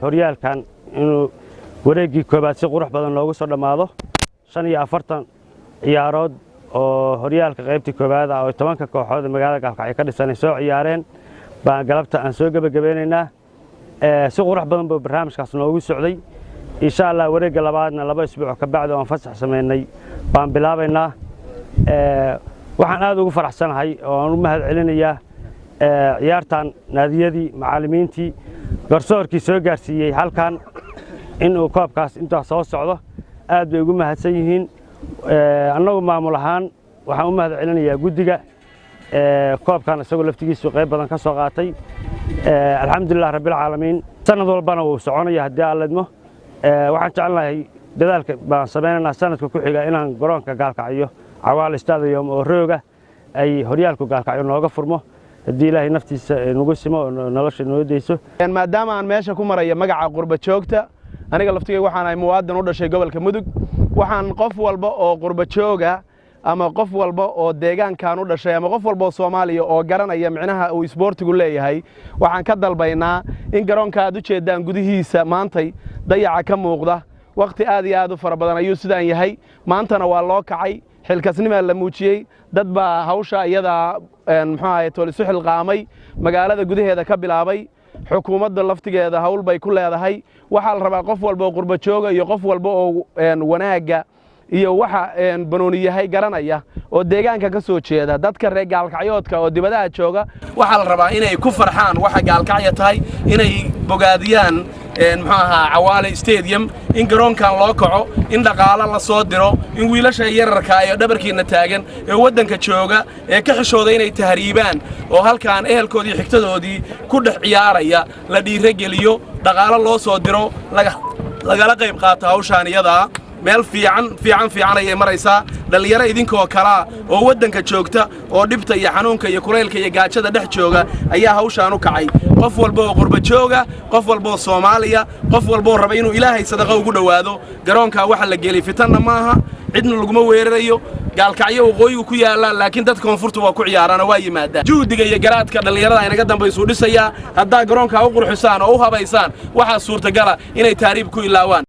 horyaalkan inuu wareegii koobaad si qurux badan loogu soo dhamaado 45 ciyaarood oo horyaalka qaybtii koobaad ah oo 10 kooxood magaalada Gaalkacyo ka dhisan soo ciyaareen baan galabta aan soo gabagabeynayna si qurux badan buu barnaamijkaas noogu socday insha Allah wareegga labaadna 2 isbuuc ka bacdo aan fasax sameynay baan bilaabaynaa waxaan aad ugu faraxsanahay oo aan u mahad celinayaa ciyaartan naadiyadii macallimiintii garsoorkii soo gaarsiiyay halkan inuu koobkaas inta soo socdo aad bay ugu mahadsan yihiin annagu maamul ahaan waxaan u mahad celinayaa guddiga koobkan isagoo laftigiisu qayb badan ka soo qaatay alxamdulillah rabbil caalamiin sanad walbana wuu soconaya haddii aan leedmo waxaan jecelnahay dadaalka baan sameynaa sanadka ku xiga inaan garoonka Gaalkacyo Cawaale Stadium oo rooga ay horyaalku Gaalkacyo nooga furmo haddii Ilaahay naftiisa nagu simo nolosha noo deyso maadaama aan meesha ku marayo magaca qurba joogta aniga laftigay waxaan ahay muwaadin u dhashay gobolka Mudug waxaan qof walba oo qurba jooga ama qof walba oo deegaankan u dhashay ama qof walba oo Soomaaliya oo garanaya micnaha uu isboortigu leeyahay waxaan ka dalbaynaa in garoonka aad u jeedaan gudihiisa maantay dayaca ka muuqda waqti aad iyo aad u fara badan ayuu sidaan yahay maantana waa loo kacay xilkasnimo la muujiyay dad baa hawsha iyada muxuu ahayd toolisu xilqaamay magaalada gudaheeda ka bilaabay xukuumadda laftigeeda hawl bay ku leedahay waxa la rabaa qof walba oo qurba jooga iyo qof walba oo wanaaga iyo waxa banooniyahay garanaya oo deegaanka ka soo jeeda dadka reer Gaalkacyoodka oo dibadaha jooga waxa la rabaa inay ku farxaan waxa Gaalkacyo tahay inay bogaadiyaan muxuu ahaa Cawaale Stadium in garoonkan loo kaco in dhaqaale la soo diro in wiilasha yararka ay dhabarkiina taagan ee wadanka jooga ee ka xishooda inay tahriibaan oo halkaan ehelkoodii xigtadoodii ku dhex ciyaaraya la dhiirigeliyo dhaqaale loo soo diro lagala qayb qaato hawshaan iyada meel fiican ay maraysaa dhalinyaro idinkoo kala oo wadanka joogta oo dhibta iyo xanuunka iyo kuleylka iyo gaajada dhex jooga ayaa hawshaan u kacay qof walba oo qurba jooga qof walba oo Soomaaliya qof walba oo raba inuu Ilaahay sadaqa ugu dhawaado garoonka waxa la geliyay fitanna maaha cidna laguma weerarayo Gaalkacyo waqooyigu ku yaala laakiin dadka koonfurtu waa ku ciyaarana waa yimaada juhdiga iyo garaadka dhalinyarada ay naga dambayso dhisaya hadda garoonka u qurxisaan oo u habaysaan waxa suurtagal ah inay taariikh ku ilaawaan